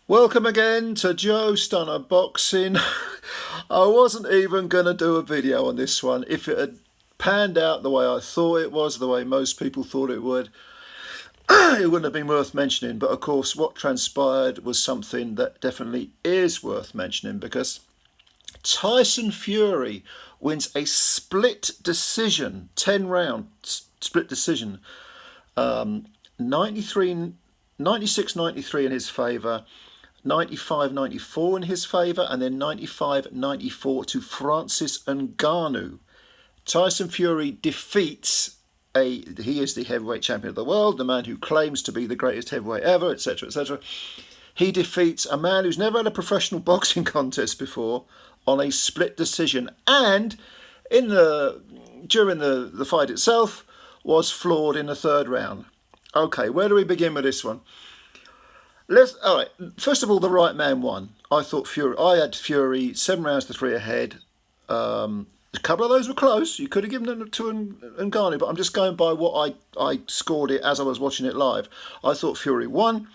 Welcome again to Joe Stunner Boxing. I wasn't even going to do a video on this one. If it had panned out the way I thought it was, the way most people thought it would, it wouldn't have been worth mentioning. But of course, what transpired was something that definitely is worth mentioning because Tyson Fury wins a split decision, 10 round split decision, 93, 96-93 in his favour, 95-94 in his favour, and then 95-94 to Francis Ngannou. Tyson Fury defeats he is the heavyweight champion of the world, the man who claims to be the greatest heavyweight ever, etc., etc. He defeats a man who's never had a professional boxing contest before on a split decision, and during the fight itself was floored in the third round. Okay, where do we begin with this one? All right. First of all, the right man won. I had Fury 7 rounds to 3 ahead. A couple of those were close. You could have given them to Ngannou, but I'm just going by what I scored it as I was watching it live. I thought Fury won.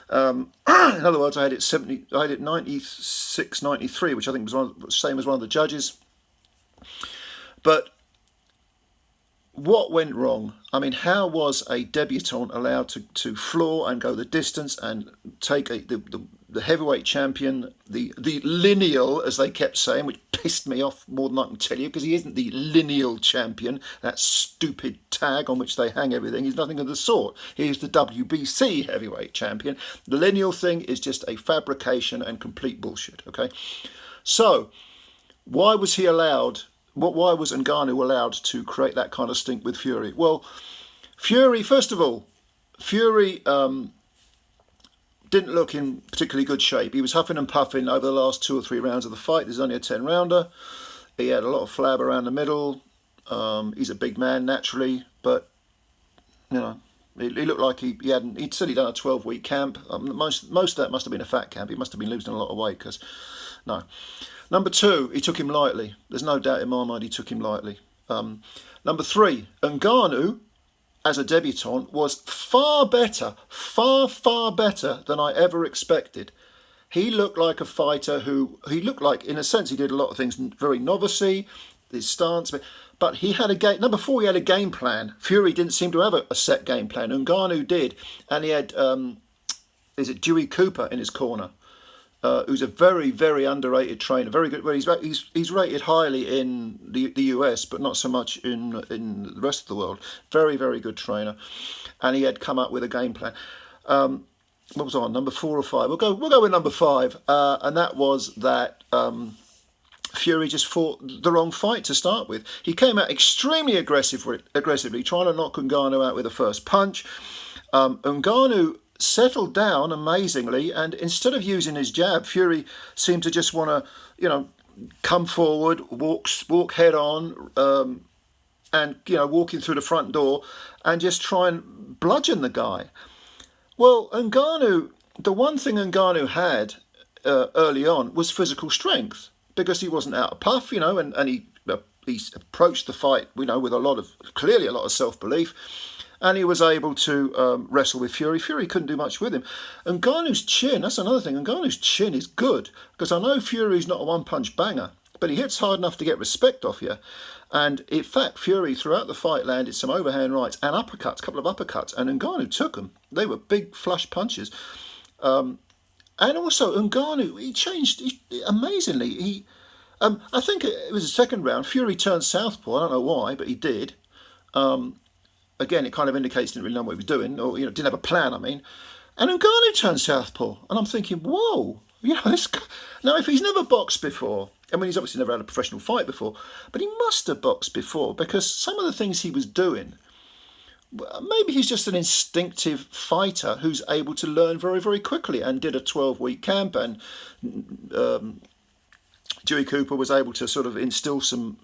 In other words, I had it 96-93, which I think was the same as one of the judges. But what went wrong? I mean, how was a debutant allowed to floor and go the distance and take the heavyweight champion, the lineal, as they kept saying, which pissed me off more than I can tell you, because he isn't the lineal champion, that stupid tag on which they hang everything. He's nothing of the sort. He's the WBC heavyweight champion. The lineal thing is just a fabrication and complete bullshit, okay? So, why was he allowed... Why was Ngannou allowed to create that kind of stink with Fury? Well, first of all, Fury didn't look in particularly good shape. He was huffing and puffing over the last 2 or 3 rounds of the fight. There's only a 10-rounder. He had a lot of flab around the middle. He's a big man naturally, but he looked like he'd said he'd done a 12-week camp. Most of that must have been a fat camp. He must have been losing a lot of weight because, no. Number 2, he took him lightly. There's no doubt in my mind he took him lightly. Number 3, Ngannou, as a debutant, was far better than I ever expected. He looked like a fighter in a sense, he did a lot of things very novice-y, his stance, but he had a game. Number 4, he had a game plan. Fury didn't seem to have a set game plan. Ngannou did, and he had, Dewey Cooper in his corner. Who's a very, very underrated trainer. Very good. Well, he's rated highly in the US, but not so much in the rest of the world. Very, very good trainer, and he had come up with a game plan. What was I on? Number 4 or 5? We'll go with number 5, and that was that Fury just fought the wrong fight to start with. He came out extremely aggressively, trying to knock Ngannou out with the first punch. Ngannou settled down amazingly, and instead of using his jab, Fury seemed to just want to, come forward, walk head on, and walking through the front door, and just try and bludgeon the guy. Well, Ngannou, the one thing Ngannou had early on was physical strength, because he wasn't out of puff, and he approached the fight, with clearly a lot of self-belief. And he was able to wrestle with Fury. Fury couldn't do much with him. Ngannou's chin, that's another thing. Ngannou's chin is good, because I know Fury's not a one-punch banger, but he hits hard enough to get respect off you. And in fact, Fury throughout the fight landed some overhand rights and uppercuts, a couple of uppercuts, and Ngannou took them. They were big flush punches. And also Ngannou, he changed amazingly. I think it was the second round. Fury turned southpaw. I don't know why, but he did. Again, it kind of indicates he didn't really know what he was doing, or didn't have a plan. And Ngannou turned southpaw, and I'm thinking, whoa, this guy. Now, if he's never boxed before, he's obviously never had a professional fight before, but he must have boxed before, because some of the things he was doing, maybe he's just an instinctive fighter who's able to learn very, very quickly, and did a 12-week camp, and Dewey Cooper was able to sort of instill some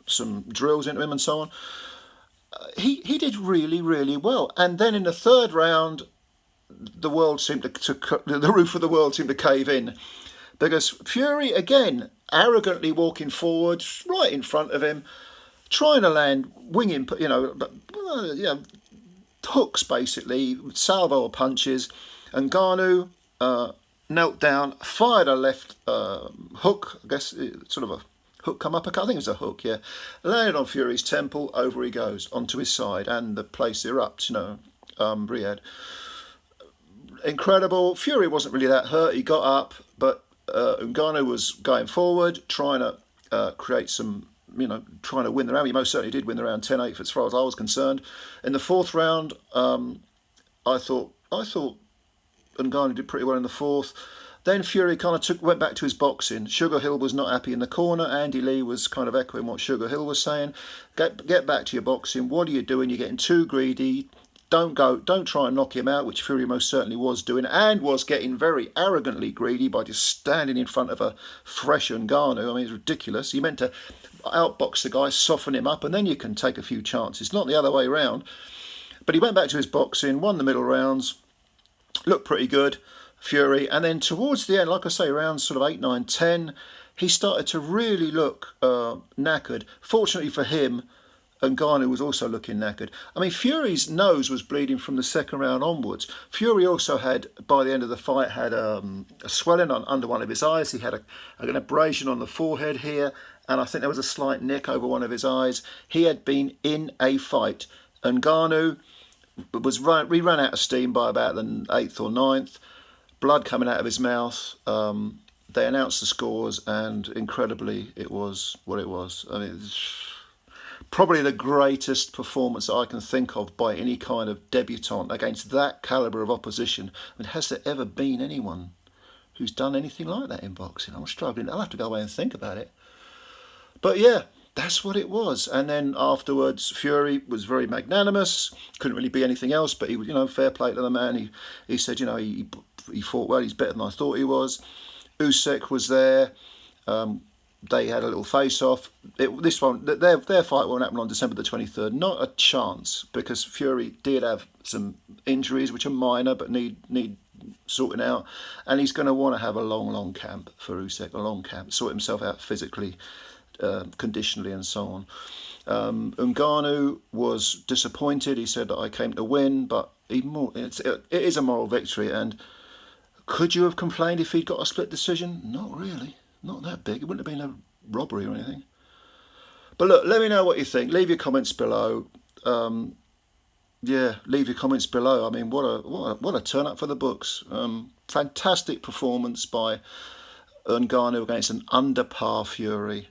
drills into him and so on. He did really, really well. And then in the third round, the world seemed the roof of the world seemed to cave in, because Fury, again, arrogantly walking forward right in front of him, trying to land winging, hooks basically, salvo punches. And Ngannou knelt down, fired a left hook, I guess, sort of a hook come uppercut, I think it was a hook, yeah. Landed on Fury's temple, over he goes, onto his side, and the place erupts, Riyadh. Incredible. Fury wasn't really that hurt, he got up, but Ngannou was going forward, trying to create some, trying to win the round. He most certainly did win the round 10-8 as far as I was concerned. In the fourth round, I thought Ngannou did pretty well in the fourth. Then Fury kind of went back to his boxing. Sugar Hill was not happy in the corner. Andy Lee was kind of echoing what Sugar Hill was saying. Get back to your boxing. What are you doing? You're getting too greedy. Don't try and knock him out, which Fury most certainly was doing, and was getting very arrogantly greedy by just standing in front of a fresh Ngannou. I mean, it's ridiculous. He meant to outbox the guy, soften him up, and then you can take a few chances, not the other way around. But he went back to his boxing, won the middle rounds, looked pretty good, Fury, and then towards the end, like I say, rounds sort of 8, 9, 10, he started to really look knackered. Fortunately for him, Ngannou was also looking knackered. I mean, Fury's nose was bleeding from the second round onwards. Fury also had, by the end of the fight, had a swelling under one of his eyes. He had an abrasion on the forehead here, and I think there was a slight nick over one of his eyes. He had been in a fight. Ngannou he ran out of steam by about the 8th or 9th. Blood coming out of his mouth. They announced the scores, and incredibly, it was what it was. I mean, it's probably the greatest performance that I can think of by any kind of debutant against that calibre of opposition. I mean, has there ever been anyone who's done anything like that in boxing? I'm struggling. I'll have to go away and think about it. But yeah, that's what it was. And then afterwards, Fury was very magnanimous. Couldn't really be anything else, but he was, fair play to the man. He said, he fought well. He's better than I thought he was. Usyk was there. They had a little face-off. Their fight won't happen on December the 23rd. Not a chance, because Fury did have some injuries, which are minor but need sorting out, and he's going to want to have a long camp for Usyk, a long camp, sort himself out physically, conditionally, and so on. Ngannou was disappointed. He said that I came to win, but even more, it is a moral victory. And could you have complained if he'd got a split decision? Not really. Not that big. It wouldn't have been a robbery or anything. But look, let me know what you think. Leave your comments below. Leave your comments below. I mean, what a turn up for the books. Fantastic performance by Ngannou against an under par Fury.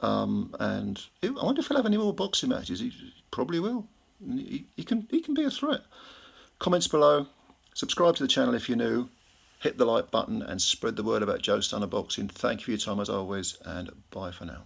And I wonder if he'll have any more boxing matches. He probably will. He can be a threat. Comments below. Subscribe to the channel if you're new. Hit the like button and spread the word about Joe Stunner Boxing. Thank you for your time as always, and bye for now.